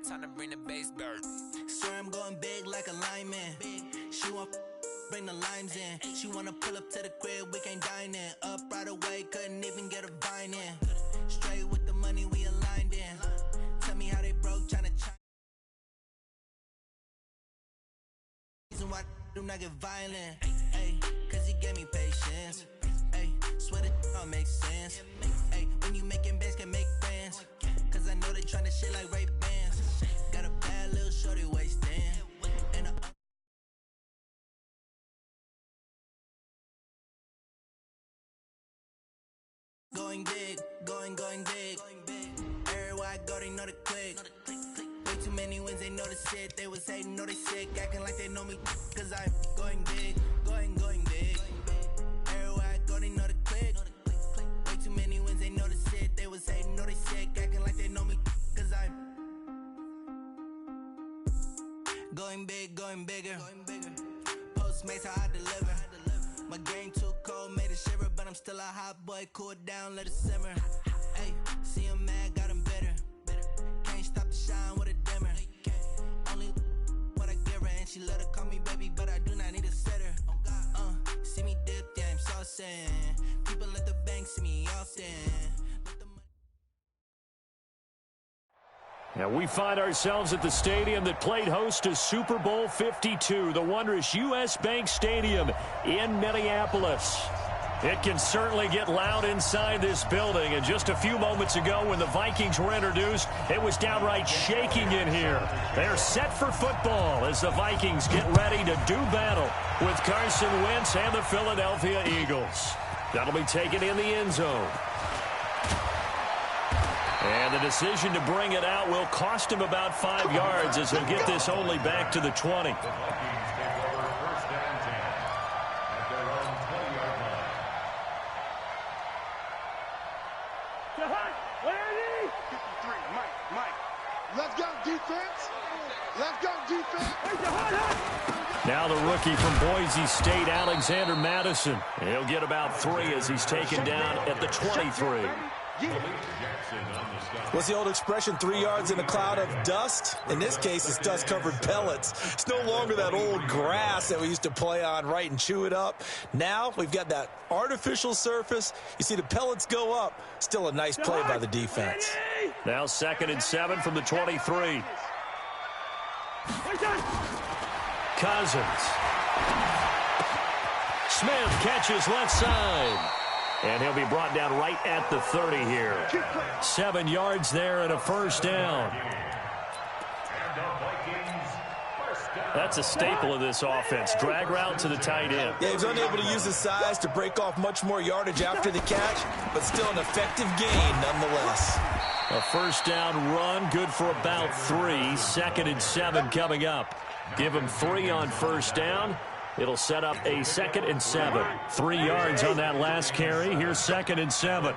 Time to bring the bass back. Swear I'm going big like a lineman. She want bring the limes in. She wanna pull up to the crib, we can't dine in. Up right away, couldn't even get a vine in. Straight with the money we aligned in. Tell me how they broke, tryna chime. Reason why do not get violent. Ay, cause he gave me patience. Ay, swear that all makes sense. Ay, when you making bands can make friends. Cause I know they tryna shit like Ray Bans. Got a bad little shorty wasting. And going big, going big. Everywhere I go, they know the click. Way too many wins, they know the shit. They was hating, know they sick, acting like they know me. Cause I'm going big, going big. Everywhere I go, they know the click. Way too many wins, they know the shit. They was hating, know they sick, acting like they know me. Cause I'm going big, going bigger. Postmates how I deliver. My game too cold, made it shiver, but I'm still a hot boy. Cool it down, let it simmer. Hey, see him mad, got him bitter. Can't stop the shine with a dimmer. Only what I give her, and she let her call me baby, but I do not need a sitter. See me dip, yeah, I'm saucing. People at the bank see me often. Now we find ourselves at the stadium that played host to Super Bowl 52, the wondrous U.S. Bank Stadium in Minneapolis. It can certainly get loud inside this building, and just a few moments ago when the Vikings were introduced, it was downright shaking in here. They're set for football as the Vikings get ready to do battle with Carson Wentz and the Philadelphia Eagles. That'll be taken in the end zone. And the decision to bring it out will cost him about 5 yards as he'll get this only back to the 20. Let's go, defense. Let's go, defense. Now the rookie from Boise State, Alexander Mattison. He'll get about 3 as he's taken down at the 23. What's the old expression, 3 yards in a cloud of dust? In this case, it's dust-covered pellets. It's no longer that old grass that we used to play on, right, and chew it up. Now we've got that artificial surface. You see the pellets go up. Still a nice play by the defense. Now 2nd and 7 from the 23. Cousins. Smith catches left side. And he'll be brought down right at the 30 here. 7 yards there and a first down. That's a staple of this offense. Drag route to the tight end. Yeah, he was unable to use his size to break off much more yardage after the catch, but still an effective gain nonetheless. A first down run, good for about 3. 2nd and 7 coming up. Give him 3 on first down. It'll set up a 2nd and 7. 3 yards on that last carry. Here's 2nd and 7.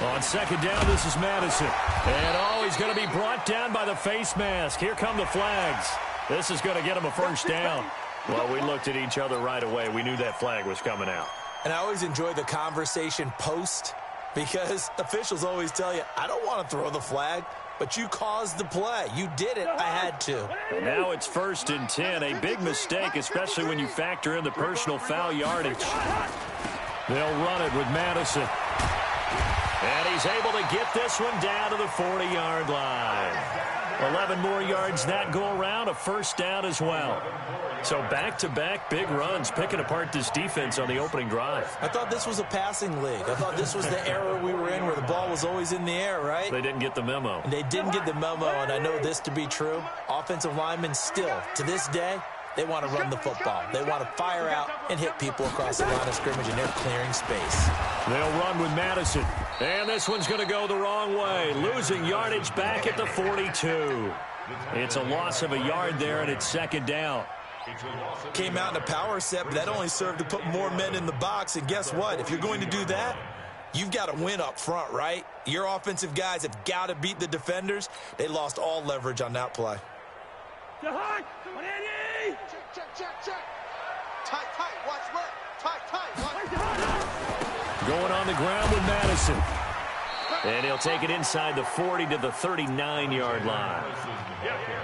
On 2nd down, this is Madison. And, he's going to be brought down by the face mask. Here come the flags. This is going to get him a first down. Well, we looked at each other right away. We knew that flag was coming out. And I always enjoy the conversation post because officials always tell you, I don't want to throw the flag. But you caused the play. You did it. I had to. Now it's 1st and 10. A big mistake, especially when you factor in the personal foul yardage. They'll run it with Madison. And he's able to get this one down to the 40-yard line. 11 more yards that go around, a first down as well. So back-to-back big runs, picking apart this defense on the opening drive. I thought this was a passing league. I thought this was the era we were in where the ball was always in the air, right? They didn't get the memo. And they didn't get the memo, and I know this to be true. Offensive linemen still, to this day, they want to run the football. They want to fire out and hit people across the line of scrimmage, and they're clearing space. They'll run with Madison. And this one's going to go the wrong way. Losing yardage back at the 42. It's a loss of a yard there, and it's 2nd down. Came out in a power set, but that only served to put more men in the box. And guess what? If you're going to do that, you've got to win up front, right? Your offensive guys have got to beat the defenders. They lost all leverage on that play. Check. Tight, watch work. Tight, watch. Going on the ground with Madison. And he'll take it inside the 40 to the 39-yard line.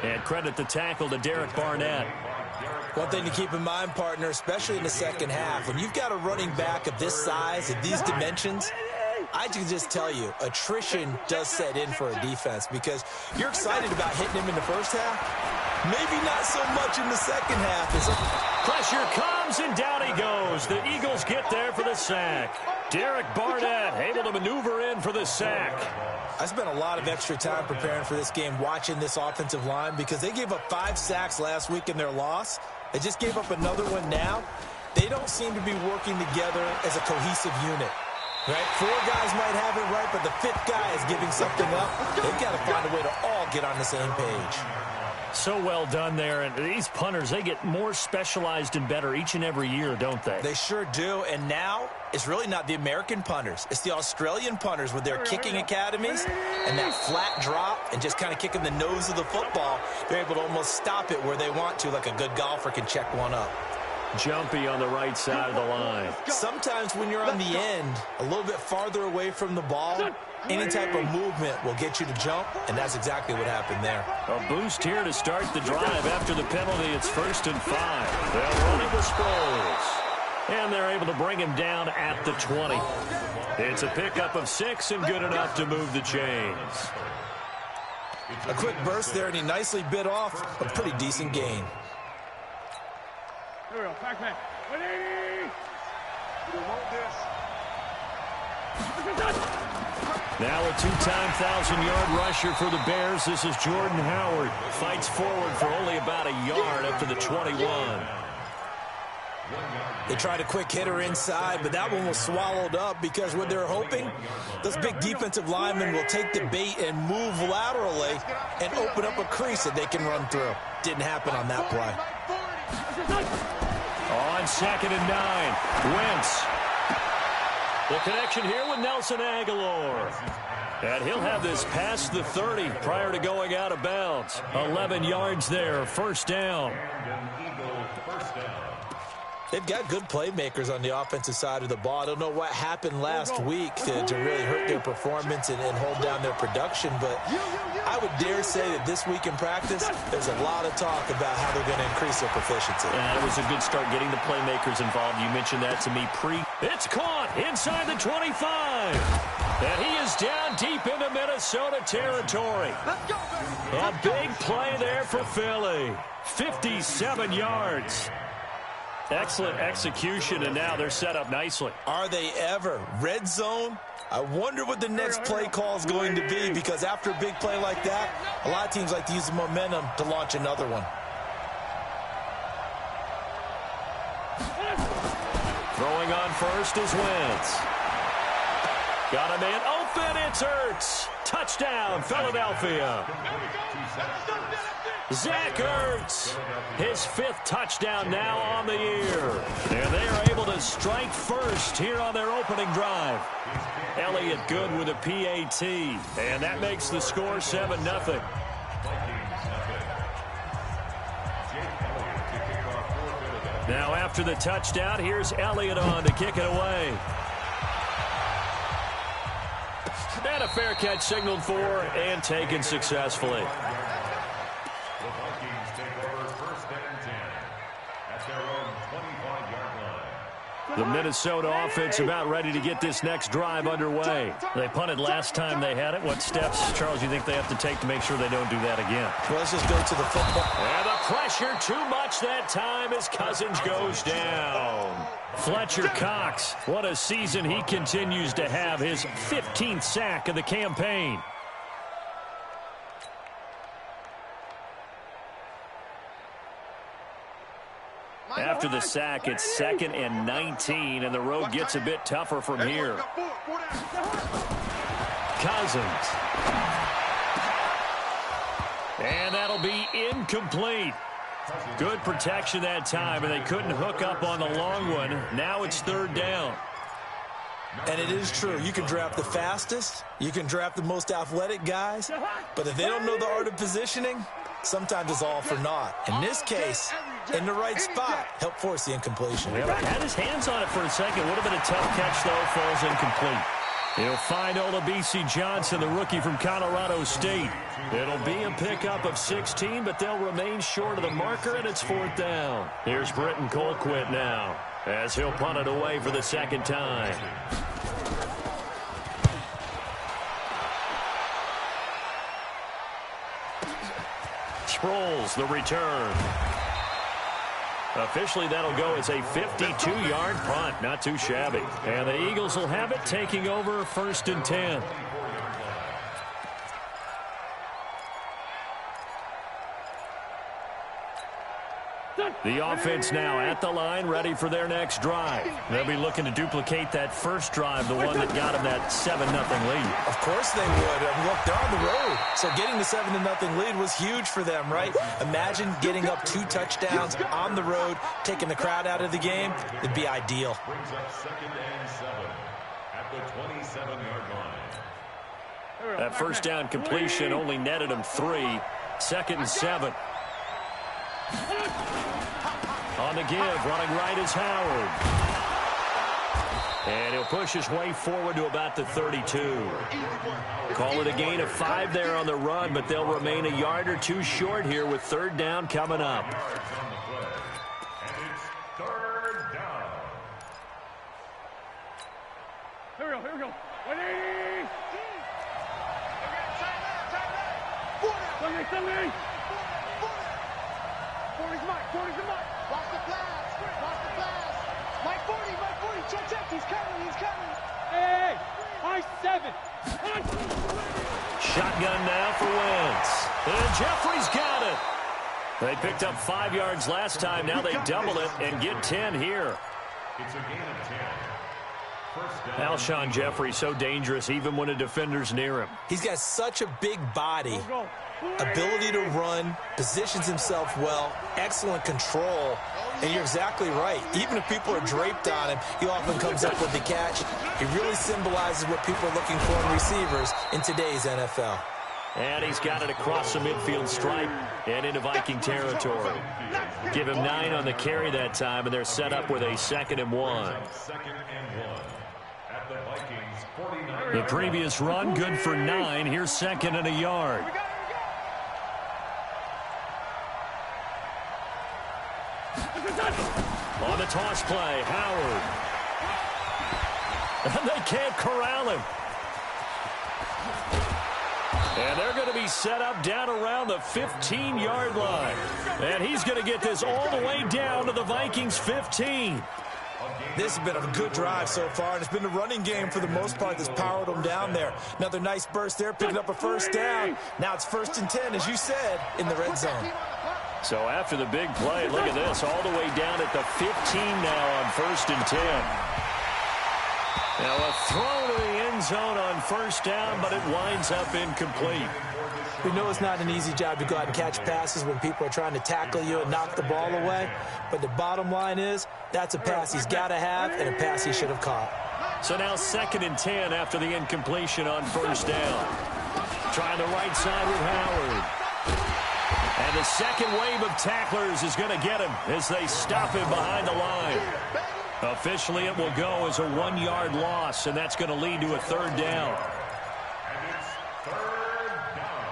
And credit the tackle to Derek Barnett. One thing to keep in mind, partner, especially in the second half, when you've got a running back of this size, of these dimensions, I can just tell you, attrition does set in for a defense because you're excited about hitting him in the first half. Maybe not so much in the second half. Pressure comes, and down he goes. The Eagles get there for the sack. Derek Barnett able to maneuver in for the sack. I spent a lot of extra time preparing for this game, watching this offensive line, because they gave up 5 sacks last week in their loss. They just gave up another one now. They don't seem to be working together as a cohesive unit. Right? 4 guys might have it right, but the 5th guy is giving something up. They've got to find a way to all get on the same page. So well done there. And these punters, they get more specialized and better each and every year, don't they? They sure do. And now it's really not the American punters. It's the Australian punters with their kicking academies and that flat drop and just kind of kicking the nose of the football. They're able to almost stop it where they want to, like a good golfer can check one up. Jumpy on the right side of the line. Sometimes when you're on the end, a little bit farther away from the ball, any type of movement will get you to jump, and that's exactly what happened there. A boost here to start the drive after the penalty. It's 1st and 5. They'll run it with Sproles. And they're able to bring him down at the 20. It's a pickup of 6 and good enough to move the chains. A quick burst there, and he nicely bit off a pretty decent gain. Here we go. Back. 180. You hold this. Now a 2-time 1,000-yard rusher for the Bears. This is Jordan Howard. Fights forward for only about a yard up to the 21. They tried a quick hitter inside, but that one was swallowed up because what they're hoping, those big defensive linemen will take the bait and move laterally and open up a crease that they can run through. Didn't happen on that play. On 2nd and 9, Wentz. The connection here with Nelson Aguilar. And he'll have this past the 30 prior to going out of bounds. 11 yards there, 1st down. They've got good playmakers on the offensive side of the ball. I don't know what happened last week to really hurt their performance and hold down their production, but I would dare say that this week in practice, there's a lot of talk about how they're going to increase their proficiency. And it was a good start getting the playmakers involved. You mentioned that to me It's caught inside the 25. And he is down deep into Minnesota territory. A big play there for Philly. 57 yards. Excellent execution, and now they're set up nicely. Are they ever? Red zone? I wonder what the next play call is going to be, because after a big play like that, a lot of teams like to use the momentum to launch another one. Throwing on first is Wentz. Got a man open. It's Ertz. Touchdown, Philadelphia. Zach Ertz, his 5th touchdown now on the year. And they are able to strike first here on their opening drive. Elliott good with a PAT. And that makes the score 7-0. Now after the touchdown, here's Elliott on to kick it away. And a fair catch signaled for and taken successfully. The Minnesota offense about ready to get this next drive underway. They punted last time they had it. What steps, Charles, do you think they have to take to make sure they don't do that again? Well, let's just go to the football. And the pressure too much that time as Cousins goes down. Fletcher Cox, what a season he continues to have. His 15th sack of the campaign. After the sack, it's 2nd and 19, and the road gets a bit tougher from here. Cousins. And that'll be incomplete. Good protection that time, and they couldn't hook up on the long one. Now it's 3rd down. And it is true. You can draft the fastest. You can draft the most athletic guys. But if they don't know the art of positioning, sometimes it's all for naught. In this case, in the right spot, help force the incompletion. Well, had his hands on it for a second. Would have been a tough catch, though. Falls incomplete. He'll find Olabisi Johnson, the rookie from Colorado State. It'll be a pickup of 16, but they'll remain short of the marker, and it's 4th down. Here's Britton Colquitt now, as he'll punt it away for the second time. Sproles, the return. Officially, that'll go as a 52-yard punt. Not too shabby. And the Eagles will have it, taking over 1st and 10. The offense now at the line, ready for their next drive. They'll be looking to duplicate that first drive, the one that got them that 7-0 lead. Of course they would. Look, they're on the road. So getting the 7-0 lead was huge for them, right? Imagine getting up 2 touchdowns on the road, taking the crowd out of the game. It'd be ideal. Brings up 2nd and 7 at the 27-yard line. That first down completion only netted him 3. 2nd and 7. On the give, running right is Howard. And he'll push his way forward to about the 32. Call it a gain of 5 there on the run, but they'll remain a yard or 2 short here with 3rd down coming up. And it's 3rd down. Here we go. 180! 70! 40's Mike, 40's the Mike. Watch the flash. Mike 40, check, he's coming. Hey, I-7. Shotgun now for Wentz. And Jeffrey's got it. They picked up 5 yards last time. Now they double it and get 10 here. It's a gain of 10. First down. Alshon Jeffrey so dangerous even when a defender's near him. He's got such a big body, ability to run, positions himself well, excellent control. And you're exactly right. Even if people are draped on him, he often comes up with the catch. He really symbolizes what people are looking for in receivers in today's NFL. And he's got it across the midfield stripe and into Viking territory. Give him 9 on the carry that time, and they're set up with a 2nd and 1. 2nd and 1 at the Vikings 49. The previous run, good for 9. Here's 2nd and a yard. On the toss play, Howard. And they can't corral him. And they're going to be set up down around the 15-yard line. And he's going to get this all the way down to the Vikings 15. This has been a good drive so far, and it's been a running game for the most part that's powered them down there. Another nice burst there, picking up a 1st down. Now it's 1st and 10, as you said, in the red zone. So after the big play, look at this, all the way down at the 15 now on 1st and 10. Now a throw to the end zone on 1st down, but it winds up incomplete. We know it's not an easy job to go out and catch passes when people are trying to tackle you and knock the ball away. But the bottom line is, that's a pass he's got to have and a pass he should have caught. So now 2nd and 10 after the incompletion on 1st down. Trying the right side with Howard. And the second wave of tacklers is going to get him as they stop him behind the line. Officially, it will go as a 1-yard loss, and that's going to lead to a 3rd down. And it's 3rd down.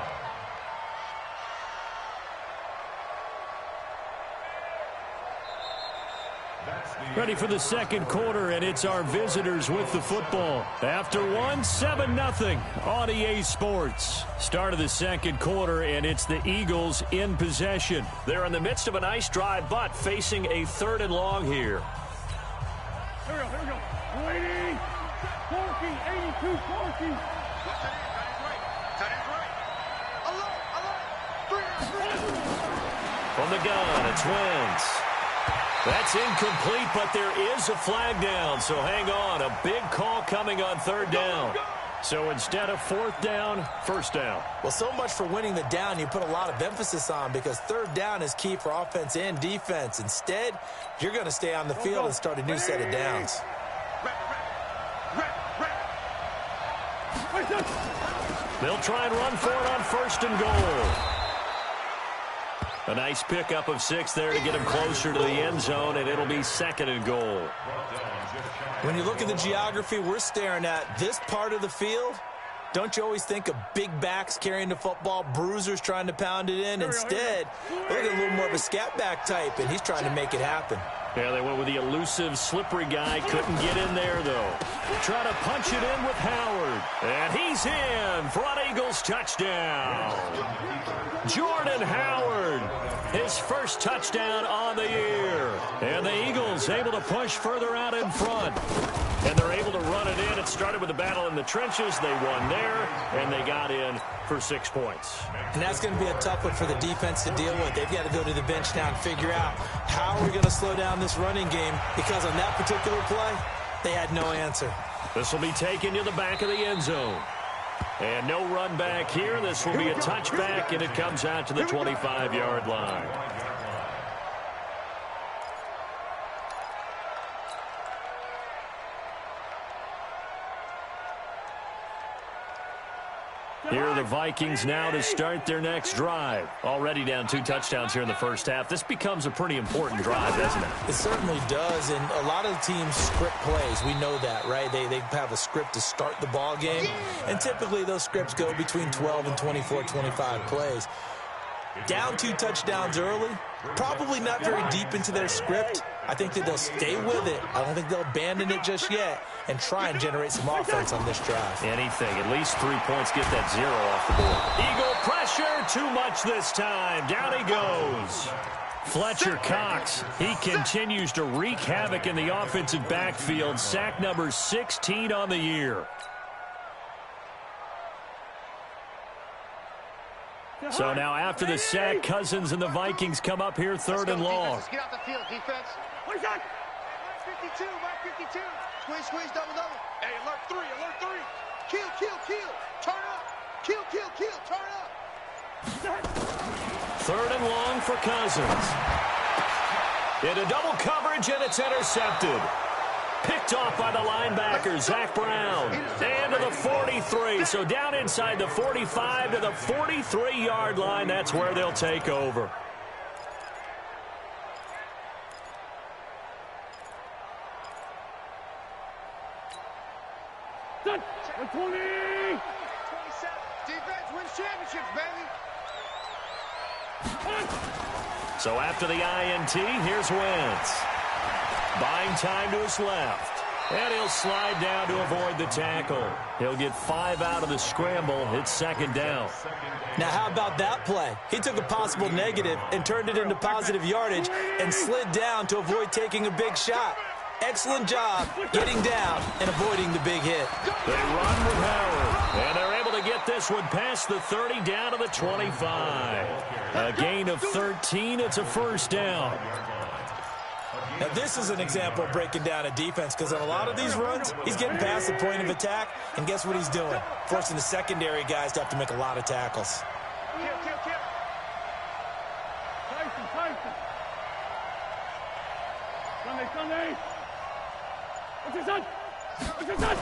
Ready for the second quarter, and it's our visitors with the football. After one, 7-0 on EA Sports. Start of the second quarter, and it's the Eagles in possession. They're in the midst of a nice drive, but facing a 3rd and long here. Here we go. 80, 40, 82, 40. From the gun, it's Wentz. That's incomplete, but there is a flag down, so hang on. A big call coming on 3rd down. So instead of 4th down, 1st down. Well, so much for winning the down you put a lot of emphasis on, because 3rd down is key for offense and defense. Instead, you're going to stay on the field and start a new set of downs. They'll try and run for it on 1st and goal. A nice pickup of 6 there to get him closer to the end zone, and it'll be 2nd and goal. When you look at the geography we're staring at, this part of the field, don't you always think of big backs carrying the football, bruisers trying to pound it in? Instead, look at a little more of a scat back type, and he's trying to make it happen. Yeah, they went with the elusive, slippery guy. Couldn't get in there, though. Try to punch it in with Howard. And he's in for an Eagles touchdown. Jordan Howard, his first touchdown on the year. And the Eagles able to push further out in front. And they're able to run it in. It started with a battle in the trenches. They won there, and they got in for 6 points. And that's going to be a tough one for the defense to deal with. They've got to go to the bench now and figure out how are we going to slow down this running game, because on that particular play, they had no answer. This will be taken to the back of the end zone. And no run back here. This will be a touchback, and it comes out to the 25-yard line. Here are the Vikings now to start their next drive. Already down 2 touchdowns here in the first half. This becomes a pretty important drive, doesn't it? It certainly does, and a lot of teams script plays. We know that, right? They have a script to start the ball game, and typically those scripts go between 12 and 24, 25 plays. Down 2 touchdowns early, probably not very deep into their script. I think that they'll stay with it. I don't think they'll abandon it just yet and try and generate some offense on this drive. Anything. At least 3 points. Get that 0 off the board. Eagle pressure. Too much this time. Down he goes. Fletcher Cox. He continues to wreak havoc in the offensive backfield. Sack number 16 on the year. So now after the sack, Cousins and the Vikings come up here 3rd and long. Let's get out the field, defense. What is that? 52, Mark 52. Squeeze, squeeze, double, double. Hey, alert 3, alert 3. Kill, kill, kill. Turn up. Kill, kill, kill. Turn up. 3rd and long for Cousins. Into double coverage, and it's intercepted. Picked off by the linebacker, Zach Brown. And to the 43. So down inside the 45 to the 43-yard line. That's where they'll take over. Done. 20. 27. Defense wins championships, baby. So after the INT, here's Wentz. Buying time to his left. And he'll slide down to avoid the tackle. He'll get 5 out of the scramble. It's 2nd down. Now, how about that play? He took a possible negative and turned it into positive yardage and slid down to avoid taking a big shot. Excellent job getting down and avoiding the big hit. They run with Howard. And they're able to get this one past the 30 down to the 25. A gain of 13. It's a 1st down. Now, this is an example of breaking down a defense, because on a lot of these runs, he's getting past the point of attack, and guess what he's doing? Forcing the secondary guys to have to make a lot of tackles. Kill, kill, kill. Tyson, Tyson. Sunday. What's his son? What's his son?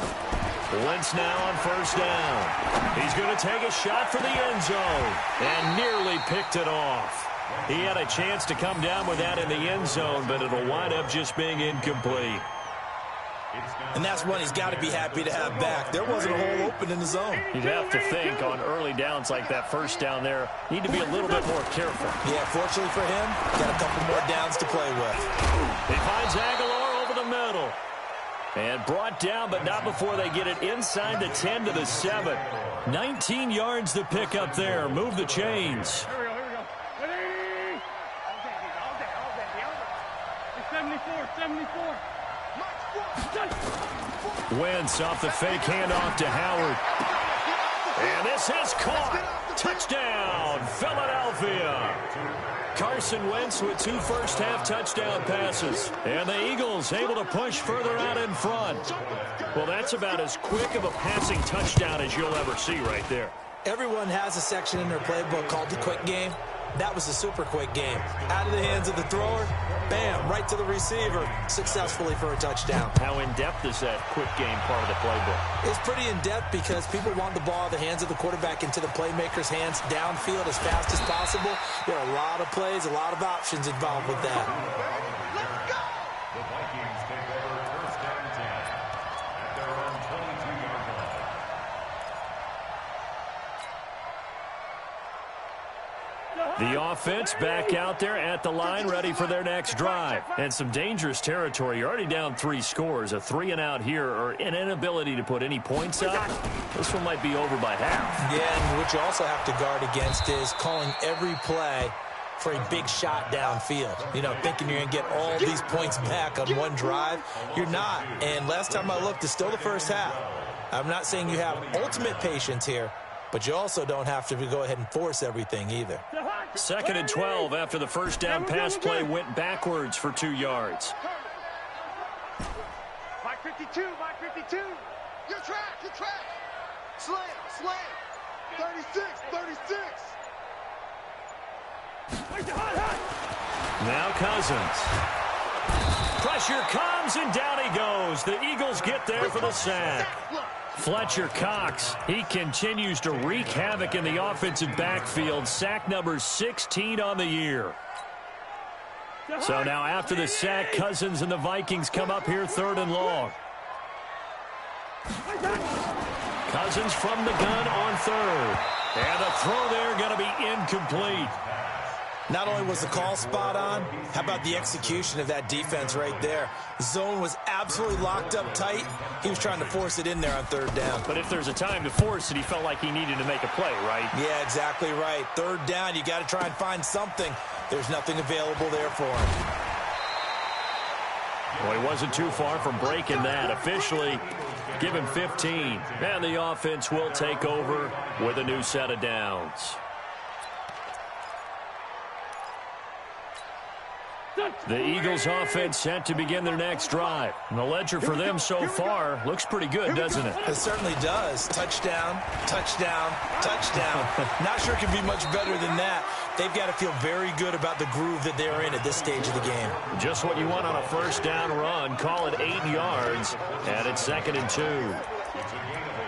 Wentz now on 1st down. He's going to take a shot for the end zone and nearly picked it off. He had a chance to come down with that in the end zone, but it'll wind up just being incomplete. And that's one he's got to be happy to have back. There wasn't a hole open in the zone. You'd have to think on early downs like that 1st down there, need to be a little bit more careful. Yeah, fortunately for him, got a couple more downs to play with. He finds Aguilar over the middle. And brought down, but not before they get it inside the 10 to the 7. 19 yards to pick up there. Move the chains. Here we go. 74. Wentz off the fake handoff to Howard. And this is caught. Touchdown, Philadelphia. Carson Wentz with 2 first-half touchdown passes. And the Eagles able to push further out in front. Well, that's about as quick of a passing touchdown as you'll ever see right there. Everyone has a section in their playbook called the quick game. That was a super quick game. Out of the hands of the thrower, bam, right to the receiver, successfully for a touchdown. How in-depth is that quick game part of the playbook? It's pretty in-depth because people want the ball in the hands of the quarterback into the playmaker's hands downfield as fast as possible. There are a lot of plays, a lot of options involved with that. The Vikings take over first and 10 at their own 22-yard line. The offense back out there at the line, ready for their next drive. And some dangerous territory. You're already down 3 scores. A 3-and-out here or an inability to put any points up. This one might be over by half. Yeah, and what you also have to guard against is calling every play for a big shot downfield. You know, thinking you're going to get all these points back on one drive. You're not. And last time I looked, it's still the first half. I'm not saying you have ultimate patience here, but you also don't have to go ahead and force everything either. 2nd and 12 after the first down pass play went backwards for 2 yards. Mike 52, Mike 52. You're trapped, you're trapped. Slam, slam. 36, 36. Now Cousins. Pressure comes, and down he goes. The Eagles get there for the sack. Fletcher Cox, he continues to wreak havoc in the offensive backfield. Sack number 16 on the year. So now after the sack, Cousins and the Vikings come up here 3rd and long. Cousins from the gun on 3rd. And the throw there going to be incomplete. Not only was the call spot on, how about the execution of that defense right there? Zone was absolutely locked up tight. He was trying to force it in there on 3rd down. But if there's a time to force it, he felt like he needed to make a play, right? Yeah, exactly right. 3rd down, you got to try and find something. There's nothing available there for him. Well, he wasn't too far from breaking that. Officially, give him 15. And the offense will take over with a new set of downs. The Eagles offense set to begin their next drive. And the ledger for them so far looks pretty good, doesn't it? It certainly does. Touchdown, touchdown, touchdown. Not sure it can be much better than that. They've got to feel very good about the groove that they're in at this stage of the game. Just what you want on a first down run. Call it 8 yards. And it's 2nd and 2. It's a gain of 8.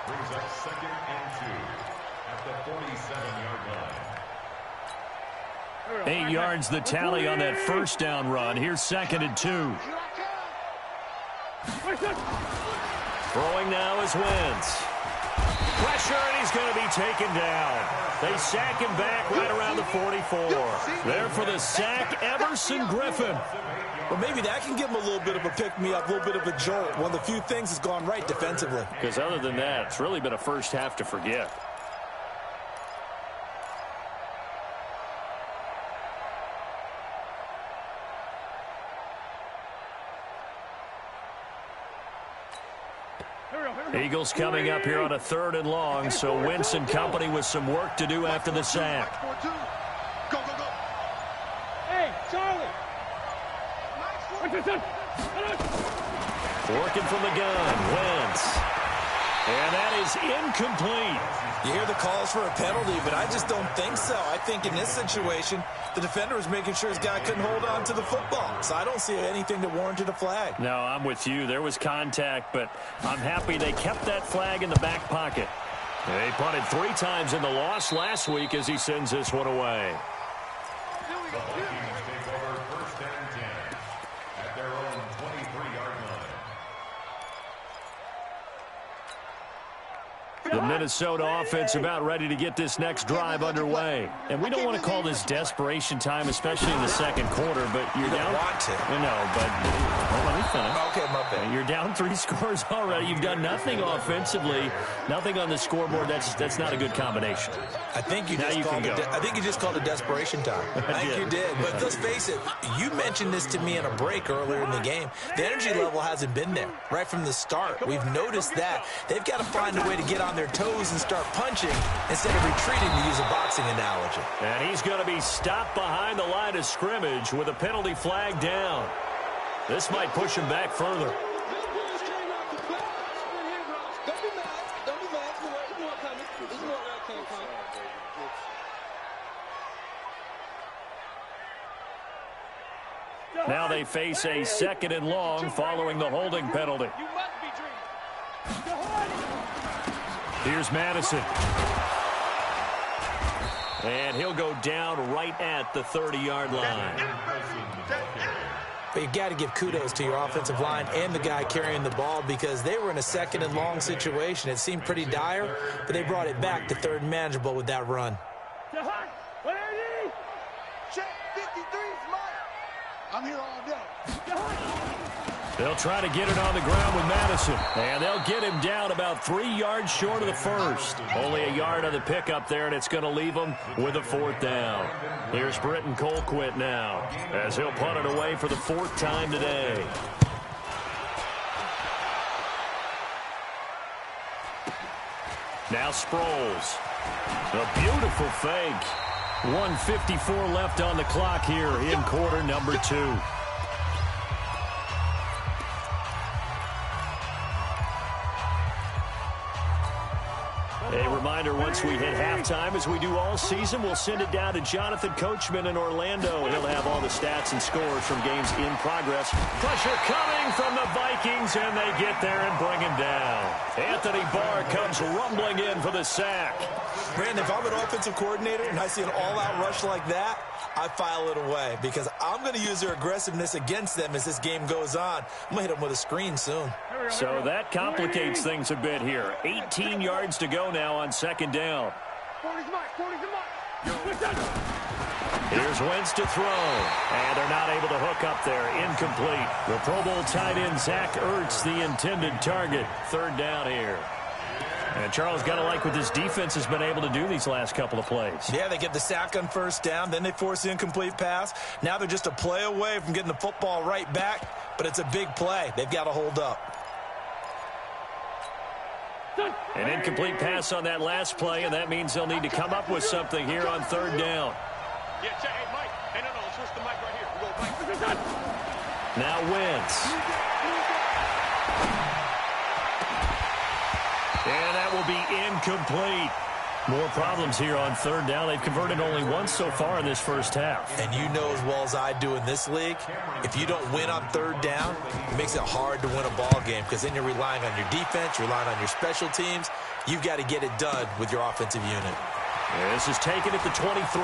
Brings up 2nd and 2 at the 47-yard line. 8 yards the tally on that first down run. Here's 2nd and 2. Throwing now is Wentz. Pressure, and he's going to be taken down. They sack him back right around the 44. There for the sack, Everson Griffin. Well, maybe that can give him a little bit of a pick-me-up, a little bit of a jolt. One of the few things that's gone right defensively. Because other than that, it's really been a first half to forget. Eagles coming up here on a 3rd and long, so Wentz and company with some work to do after the sack. Go, go, go. Hey, Charlie. Working from the gun, Wentz. And that is incomplete. You hear the calls for a penalty, but I just don't think so. I think in this situation, the defender was making sure his guy couldn't hold on to the football. So I don't see anything that warranted a flag. No, I'm with you. There was contact, but I'm happy they kept that flag in the back pocket. They punted 3 times in the loss last week as he sends this one away. The Vikings take over first and 10 at their own 23-yard line. The Minnesota offense about ready to get this next drive underway. And we don't want to call this desperation time, especially in the second quarter, but you're down. Want to. No, but well, let me finish. Okay, my bad. You're down 3 scores already. You've done nothing offensively, nothing on the scoreboard. That's not a good combination. I think you Now just you called can it. go. I think you just called it desperation time. I think you did. But let's face it. You mentioned this to me in a break earlier in the game. The energy level hasn't been there right from the start. We've noticed that they've got to find a way to get on their toes and start punching instead of retreating, to use a boxing analogy. And he's going to be stopped behind the line of scrimmage with a penalty flag down. This might push him back further. Now they face a 2nd and long following the holding penalty. You must be dreaming. Here's Madison. And he'll go down right at the 30-yard line. But you got to give kudos to your offensive line and the guy carrying the ball because they were in a 2nd and long situation. It seemed pretty dire, but they brought it back to 3rd and manageable with that run. Check 53's Mike. I'm here all day. They'll try to get it on the ground with Madison. And they'll get him down about 3 yards short of the first. Only a yard on the pickup there, and it's going to leave them with a 4th down. Here's Britton Colquitt now as he'll punt it away for the 4th time today. Now Sproles. A beautiful fake. 1:54 left on the clock here in quarter number 2. A reminder, once we hit halftime, as we do all season, we'll send it down to Jonathan Coachman in Orlando. He'll have all the stats and scores from games in progress. Pressure coming from the Vikings, and they get there and bring him down. Anthony Barr comes rumbling in for the sack. Brandon, if I'm an offensive coordinator and I see an all-out rush like that, I file it away because I'm going to use their aggressiveness against them as this game goes on. I'm going to hit them with a screen soon. So that complicates things a bit here. 18 yards to go now on 2nd down. 40's Mike. 40's the Mike. Here's Wentz to throw. And they're not able to hook up there. Incomplete. The Pro Bowl tight end Zach Ertz, the intended target. 3rd down here. And Charles, got to like what this defense has been able to do these last couple of plays. Yeah, they get the sack on 1st down, then they force the incomplete pass. Now they're just a play away from getting the football right back, but it's a big play. They've got to hold up. An incomplete pass on that last play, and that means they'll need to come up with something here on 3rd down. Yeah, check. Hey, Mike. Hey, no, switch the mic right here. We go, Mike. Now Wentz. And that will be incomplete. More problems here on 3rd down. They've converted only once so far in this first half. And you know as well as I do in this league, if you don't win on 3rd down, it makes it hard to win a ball game because then you're relying on your defense, you're relying on your special teams. You've got to get it done with your offensive unit. And this is taken at the 23.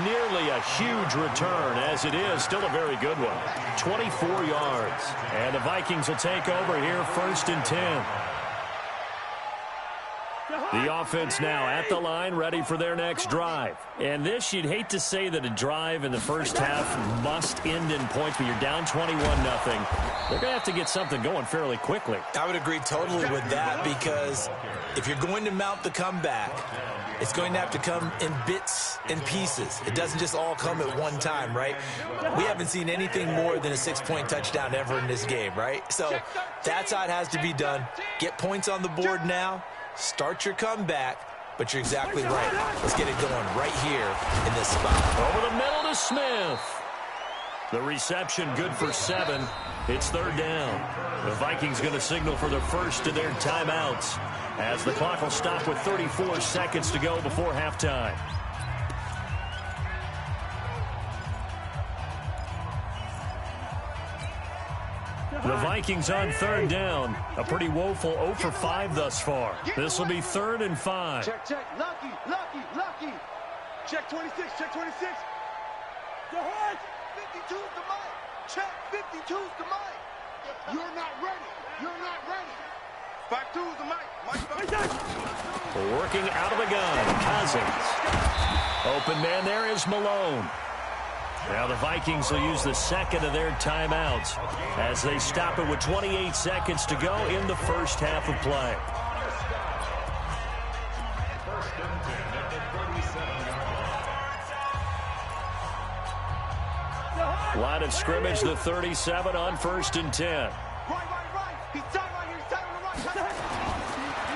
Nearly a huge return, as it is still a very good one. 24 yards. And the Vikings will take over here 1st and 10. The offense now at the line, ready for their next drive. And this, you'd hate to say that a drive in the first half must end in points, but you're down 21-0. They're going to have to get something going fairly quickly. I would agree totally with that because if you're going to mount the comeback, it's going to have to come in bits and pieces. It doesn't just all come at one time, right? We haven't seen anything more than a 6-point touchdown ever in this game, right? So that's how it has to be done. Get points on the board now. Start your comeback, but you're exactly right. Let's get it going right here in this spot. Over the middle to Smith. The reception good for 7. It's 3rd down. The Vikings going to signal for the first of their timeouts as the clock will stop with 34 seconds to go before halftime. The Vikings on 3rd down. A pretty woeful 0 for 5 thus far. This will be 3rd and 5. Check. Lucky. Check 26. Go ahead. 52's the mic. Check 52's the mic. You're not ready. 52's the mic. Working out of the gun. Cousins. Open man there is Malone. Now the Vikings will use the 2nd of their timeouts as they stop it with 28 seconds to go in the first half of play. Line of scrimmage, the 37 on 1st and 10. Right. He's tight right here.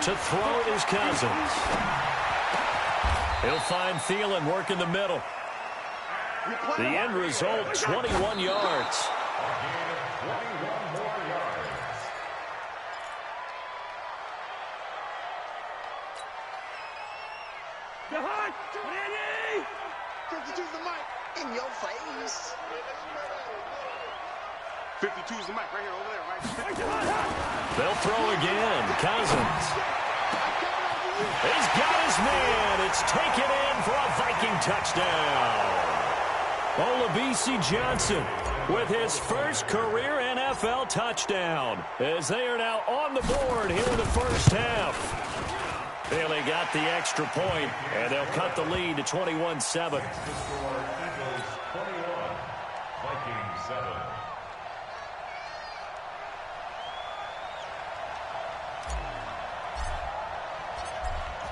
To throw is Cousins. He'll find Thielen working the middle. The end result, 21 yards. the mic. In your face. 52's the mic right here, over there, right? They'll throw again. Cousins. He's got his man. It's taken in for a Viking touchdown. Olabisi Johnson with his first career NFL touchdown as they are now on the board here in the first half. Bailey got the extra point, and they'll cut the lead to 21-7. The score, Eagles 21, Vikings 7.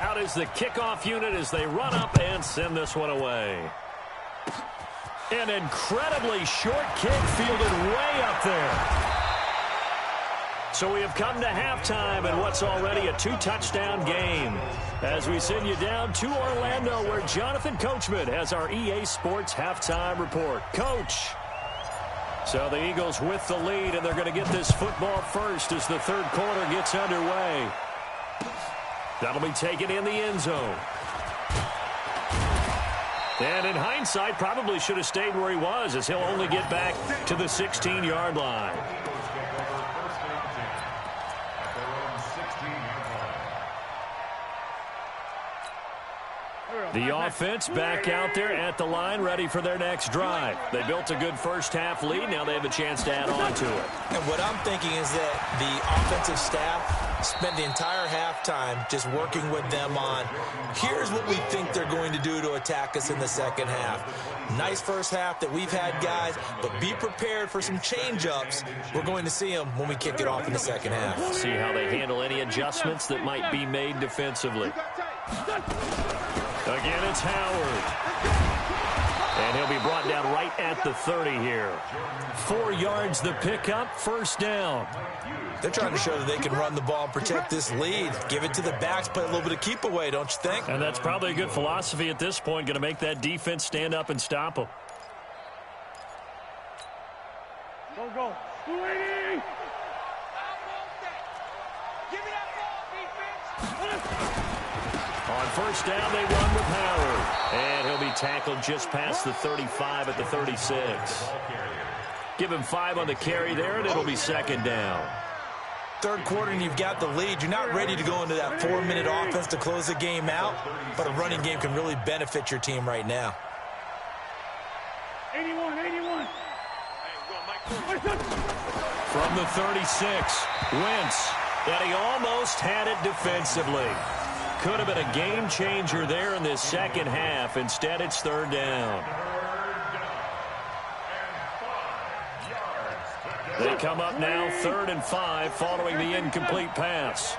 Out is the kickoff unit as they run up and send this one away. An incredibly short kick fielded way up there. So we have come to halftime in what's already a 2-touchdown game. As we send you down to Orlando, where Jonathan Coachman has our EA Sports halftime report. Coach. So the Eagles with the lead, and they're going to get this football first as the third quarter gets underway. That'll be taken in the end zone. And in hindsight, probably should have stayed where he was, as he'll only get back to the 16-yard line. The offense back out there at the line, ready for their next drive. They built a good first-half lead. Now they have a chance to add on to it. And what I'm thinking is that the offensive staff spent the entire halftime just working with them on, here's what we think they're going to do to attack us in the second half. Nice first half that we've had, guys, but be prepared for some change-ups. We're going to see them when we kick it off in the second half. See how they handle any adjustments that might be made defensively. Again, it's Howard. And he'll be brought down right at the 30 here. 4 yards the pickup, first down. They're trying to show that they can run the ball and protect this lead. Give it to the backs, play a little bit of keep away, don't you think? And that's probably a good philosophy at this point, going to make that defense stand up and stop them. Go, go. 280. Give me that ball, defense. On first down, they run with Howard. And he'll be tackled just past the 35 at the 36. Give him 5 on the carry there, and it'll be second down. Third quarter and you've got the lead. You're not ready to go into that 4-minute offense to close the game out, but a running game can really benefit your team right now. 81, 81. From the 36, Wentz. And he almost had it defensively. Could have been a game changer there in this second half. Instead, it's third down. They come up now 3rd and 5 following the incomplete pass.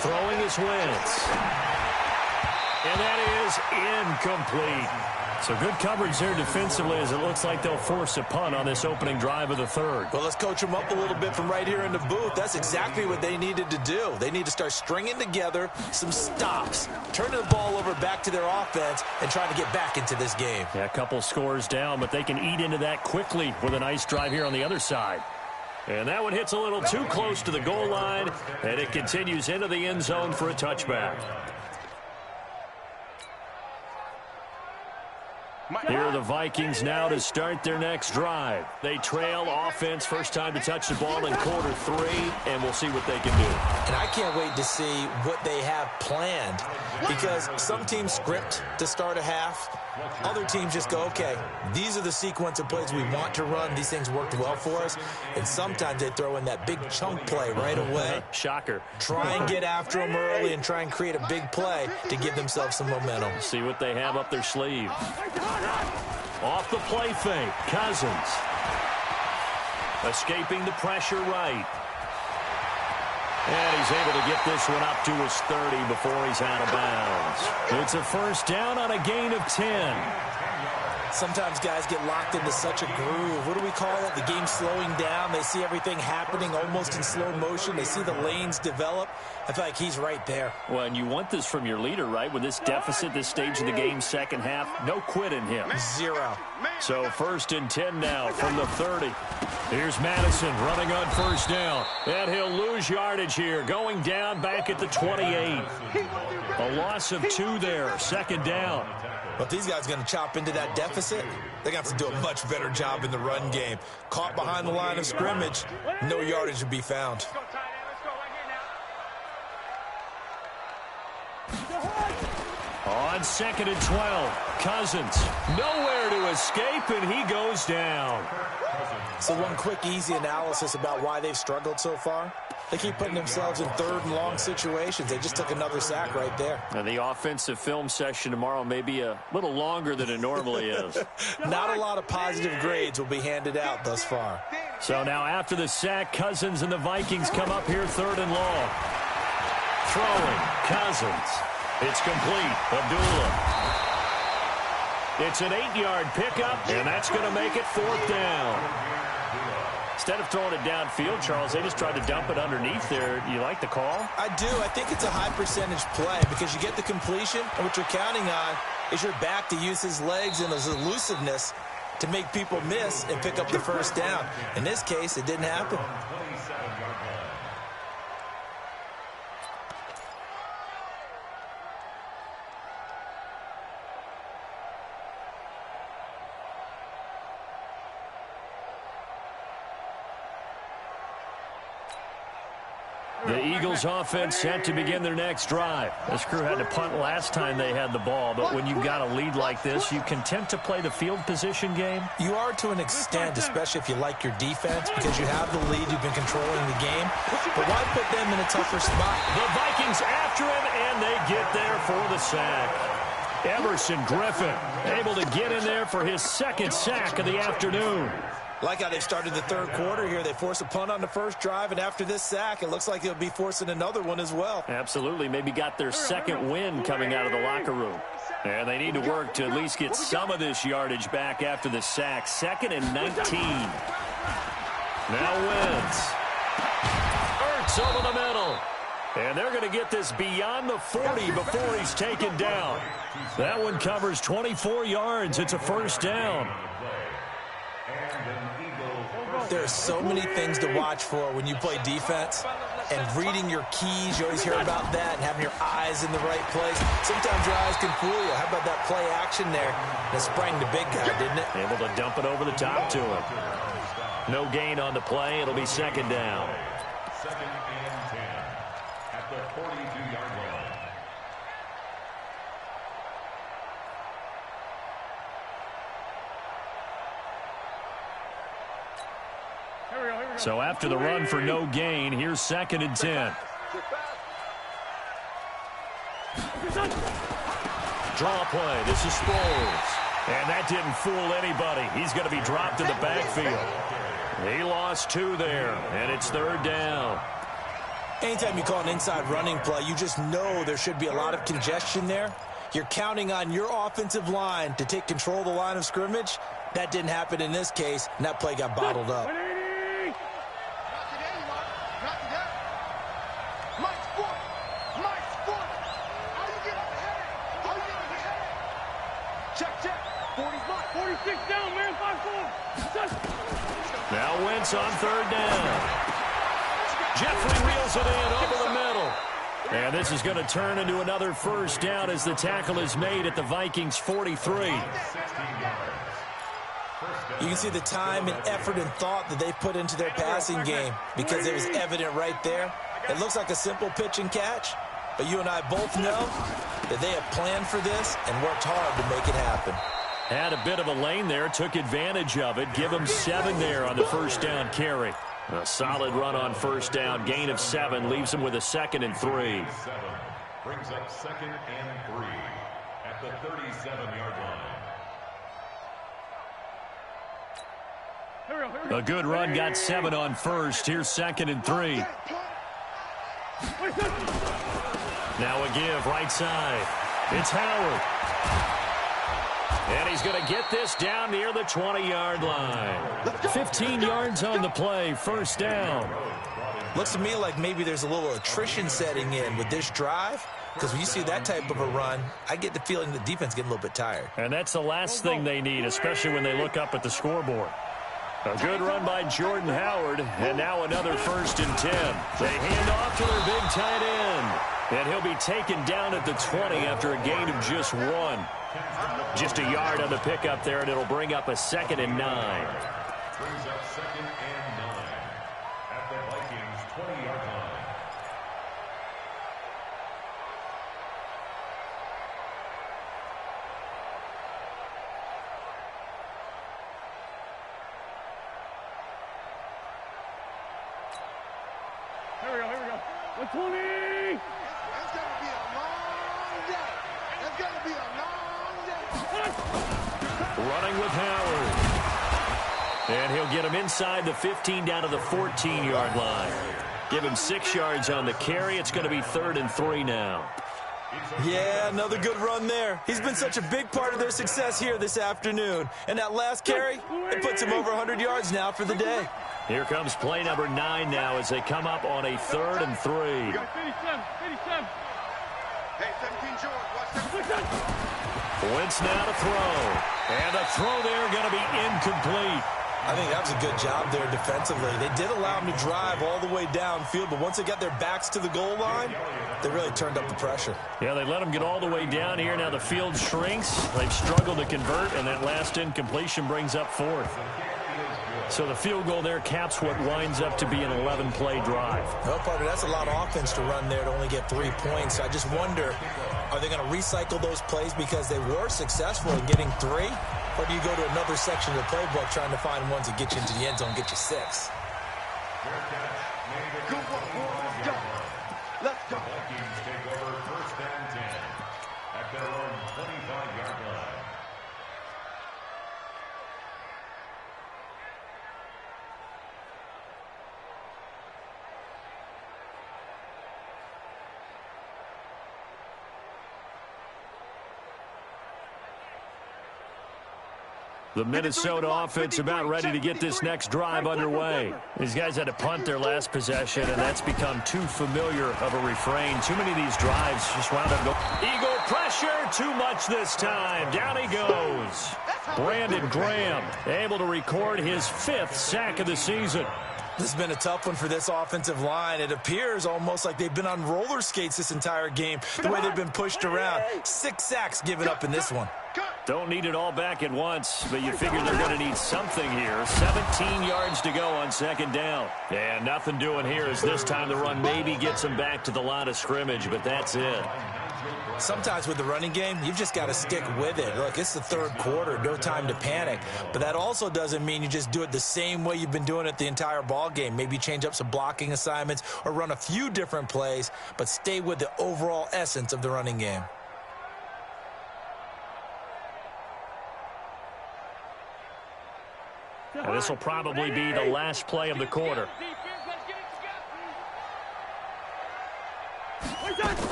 Throwing is Wentz. And that is incomplete. So good coverage there defensively, as it looks like they'll force a punt on this opening drive of the third. Well, let's coach them up a little bit from right here in the booth. That's exactly what they needed to do. They need to start stringing together some stops, turning the ball over back to their offense, and trying to get back into this game. Yeah, a couple scores down, but they can eat into that quickly with a nice drive here on the other side. And that one hits a little too close to the goal line, and it continues into the end zone for a touchback. Here are the Vikings now to start their next drive. They trail offense, first time to touch the ball in quarter 3, and we'll see what they can do. And I can't wait to see what they have planned, because some teams script to start a half. Other teams just go, okay, these are the sequence of plays we want to run. These things worked well for us. And sometimes they throw in that big chunk play right away. Shocker. Try and get after them early and try and create a big play to give themselves some momentum. See what they have up their sleeve. Off the play fake, Cousins. Escaping the pressure right. And he's able to get this one up to his 30 before he's out of bounds. It's a first down on a gain of 10. Sometimes guys get locked into such a groove. What do we call it? The game's slowing down. They see everything happening almost in slow motion. They see the lanes develop. I feel like he's right there. Well, and you want this from your leader, right? With this deficit, this stage of the game, second half, no quit in him. Zero. So 1st and 10 now from the 30. Here's Madison running on first down. And he'll lose yardage here, going down back at the 28. A loss of 2 there, 2nd down. But these guys are going to chop into that deficit. They're going to have to do a much better job in the run game. Caught behind the line of scrimmage, no yardage to be found. On 2nd and 12, Cousins nowhere to escape, and he goes down. So one quick, easy analysis about why they've struggled so far. They keep putting themselves in 3rd and long situations. They just took another sack right there. And the offensive film session tomorrow may be a little longer than it normally is. Not a lot of positive grades will be handed out thus far. So now after the sack, Cousins and the Vikings come up here 3rd and long. Throwing, Cousins. It's complete. Abdullah. It's an 8-yard pickup, and that's going to make it 4th down. Instead of throwing it downfield, Charles, they just tried to dump it underneath there. You like the call? I do. I think it's a high percentage play because you get the completion, and what you're counting on is your back to use his legs and his elusiveness to make people miss and pick up the 1st down. In this case, it didn't happen. The Eagles offense set to begin their next drive. This crew had to punt last time they had the ball, but when you've got a lead like this, you content to play the field position game? You are to an extent, especially if you like your defense, because you have the lead, you've been controlling the game. But why put them in a tougher spot? The Vikings after him, and they get there for the sack. Everson Griffin able to get in there for his 2nd sack of the afternoon. Like how they started the 3rd quarter here. They forced a punt on the 1st drive, and after this sack, it looks like they'll be forcing another one as well. Absolutely. Maybe got their 2nd win coming out of the locker room. And they need to work to at least get some of this yardage back after the sack. 2nd and 19. Now Wentz. Ertz over the middle. And they're going to get this beyond the 40 before he's taken down. That one covers 24 yards. It's a 1st down. There are so many things to watch for when you play defense. And reading your keys, you always hear about that, and having your eyes in the right place. Sometimes your eyes can fool you. How about that play action there? That sprang the big guy, didn't it? Able to dump it over the top to him. No gain on the play. It'll be 2nd down. 2nd and 10 at the 42-yard line. So after the run for no gain, here's 2nd and 10. Draw play. This is Sproles. And that didn't fool anybody. He's going to be dropped in the backfield. He lost 2 there, and it's 3rd down. Anytime you call an inside running play, you just know there should be a lot of congestion there. You're counting on your offensive line to take control of the line of scrimmage. That didn't happen in this case, and that play got bottled up. Now Wentz on 3rd down. Jeffrey reels it in over the middle. And this is going to turn into another 1st down as the tackle is made at the Vikings 43. You can see the time and effort and thought that they put into their passing game because it was evident right there. It looks like a simple pitch and catch, but you and I both know that they have planned for this and worked hard to make it happen. Had a bit of a lane there, took advantage of it. Give him 7 there on the 1st down carry. A solid run on 1st down, gain of 7, leaves him with a 2nd and 3. Brings up 2nd and 3 at the 37-yard line. A good run, got 7 on 1st. Here's 2nd and 3. Now a give, right side. It's Howard. And he's going to get this down near the 20-yard line. 15 yards on the play, first down. Looks to me like maybe there's a little attrition setting in with this drive, because when you see that type of a run, I get the feeling the defense getting a little bit tired. And that's the last thing they need, especially when they look up at the scoreboard. A good run by Jordan Howard, and now another 1st and 10. They hand off to their big tight end, and he'll be taken down at the 20 after a gain of just 1. Just a yard on the pickup there, and it'll bring up a 2nd and 9. Brings up 2nd and 9 at the Vikings 20-yard line. Here we go. 120! That's going to be a long day. That's going to be a long day. Running with Howard. And he'll get him inside the 15 down to the 14-yard line. Give him 6 yards on the carry. It's going to be 3rd and 3 now. Yeah, another good run there. He's been such a big part of their success here this afternoon. And that last carry, it puts him over 100 yards now for the day. Here comes play number 9 now as they come up on a 3rd and 3. You got 57. Hey, 17 George, watch that. Wentz now to throw. And the throw there going to be incomplete. I think that was a good job there defensively. They did allow him to drive all the way downfield, but once they got their backs to the goal line, they really turned up the pressure. Yeah, they let him get all the way down here. Now the field shrinks. They've struggled to convert, and that last incompletion brings up 4th. So the field goal there caps what winds up to be an 11-play drive. Well, partner, that's a lot of offense to run there to only get 3 points. So I just wonder, are they going to recycle those plays because they were successful in getting 3? Or do you go to another section of the playbook trying to find ones that get you into the end zone, get you 6? Let's go. Let's go. Vikings take over 1st and 10 at their own 25-yard line. The Minnesota offense about ready to get this next drive underway. These guys had to punt their last possession, and that's become too familiar of a refrain. Too many of these drives just wound up going. Eagle pressure, too much this time. Down he goes. Brandon Graham able to record his 5th sack of the season. This has been a tough one for this offensive line. It appears almost like they've been on roller skates this entire game, the way they've been pushed around. 6 sacks given up in this one. Don't need it all back at once, but you figure they're going to need something here. 17 yards to go on 2nd down. And nothing doing here as this time the run maybe gets them back to the line of scrimmage, but that's it. Sometimes with the running game, you've just got to stick with it. Look, it's the 3rd quarter, no time to panic. But that also doesn't mean you just do it the same way you've been doing it the entire ball game. Maybe change up some blocking assignments or run a few different plays, but stay with the overall essence of the running game. And this will probably be the last play of the quarter.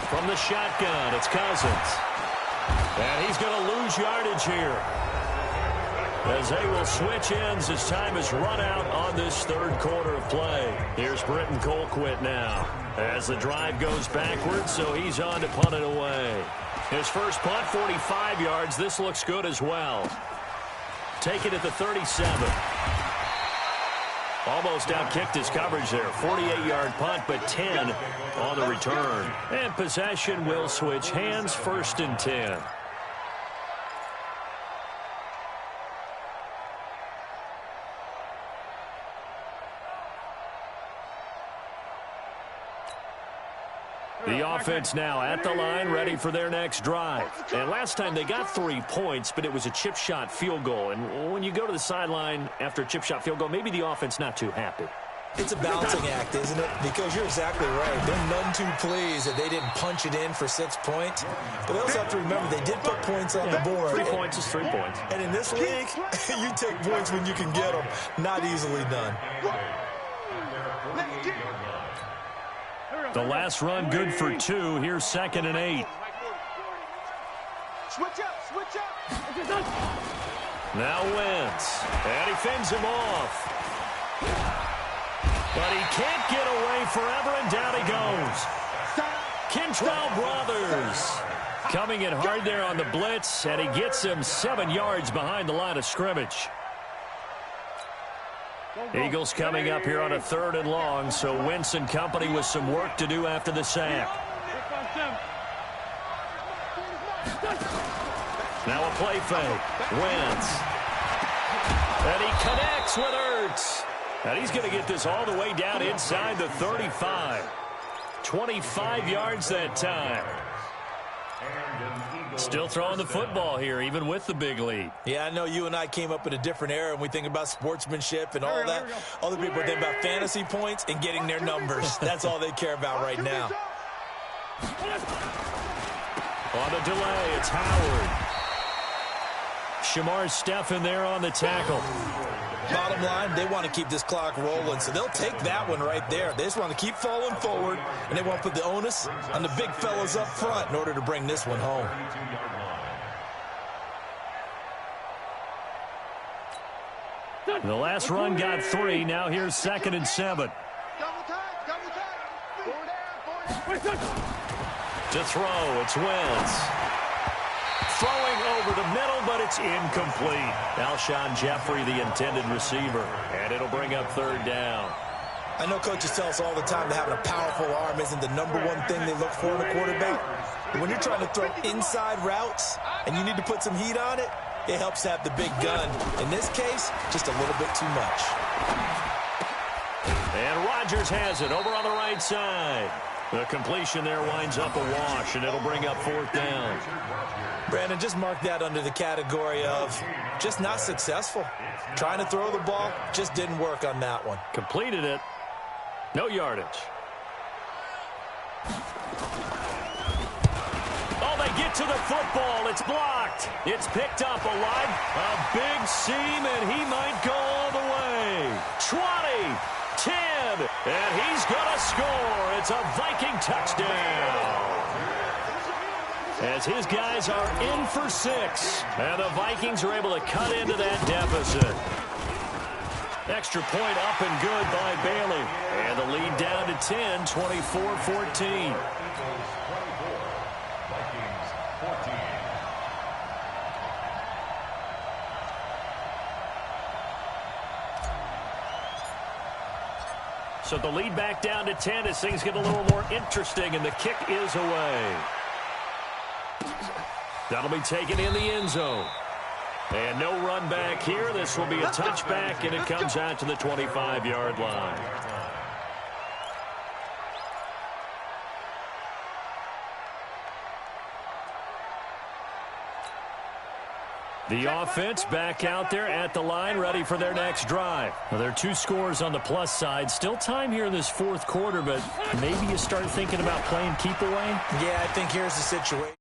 From the shotgun, it's Cousins. And he's going to lose yardage here, as they will switch ends as time is run out on this 3rd quarter of play. Here's Britton Colquitt now as the drive goes backwards, so he's on to punt it away. His first punt, 45 yards. This looks good as well. Take it at the 37. Almost outkicked his coverage there. 48-yard punt, but 10 on the return. And possession will switch hands, 1st and 10. The offense now at the line, ready for their next drive. And last time they got 3 points, but it was a chip shot field goal. And when you go to the sideline after a chip shot field goal, maybe the offense not too happy. It's a balancing act, isn't it? Because you're exactly right. They're none too pleased that they didn't punch it in for 6 points. But they also have to remember they did put points on the board. 3 points is 3 points. And in this league, you take points when you can get them. Not easily done. The last run good for 2. Here's 2nd and 8. Switch up, switch up. Now Wentz. And he fends him off. But he can't get away forever, and down he goes. Kentrell Brothers coming in hard there on the blitz, and he gets him 7 yards behind the line of scrimmage. Eagles coming up here on a 3rd and long, so Wentz and company with some work to do after the sack. Now a play fake. Wentz. And he connects with Ertz. And he's going to get this all the way down inside the 35. 25 yards that time. Still throwing the football here, even with the big lead. Yeah, I know you and I came up in a different era, and we think about sportsmanship and all that. Other people think about fantasy points and getting their numbers. That's all they care about right now. On the delay, it's Howard. Shamar Stephen there on the tackle. Bottom line, they want to keep this clock rolling, so they'll take that one right there. They just want to keep falling forward, and they want to put the onus on the big fellas up front in order to bring this one home. The last run got 3. Now here's 2nd and 7. To throw, it's Wentz. Throwing over the middle, but it's incomplete. Alshon Jeffrey, the intended receiver. And it'll bring up 3rd down. I know coaches tell us all the time that having a powerful arm isn't the #1 thing they look for in a quarterback. But when you're trying to throw inside routes and you need to put some heat on it, it helps to have the big gun. In this case, just a little bit too much. And Rodgers has it over on the right side. The completion there winds up a wash, and it'll bring up 4th down. Brandon, just mark that under the category of just not successful. Trying to throw the ball, just didn't work on that one. Completed it. No yardage. Oh, they get to the football. It's blocked. It's picked up alive. A big seam, and he might go all the way. 20, 10, and he's going to score. It's a Viking touchdown. As his guys are in for 6. And the Vikings are able to cut into that deficit. Extra point up and good by Bailey. And the lead down to 10, 24-14. So the lead back down to 10 as things get a little more interesting, and the kick is away. That'll be taken in the end zone. And no run back here. This will be a touchback, and it comes out to the 25-yard line. The offense back out there at the line, ready for their next drive. Well, there are 2 scores on the plus side. Still time here in this 4th quarter, but maybe you start thinking about playing keep away? Yeah, I think here's the situation.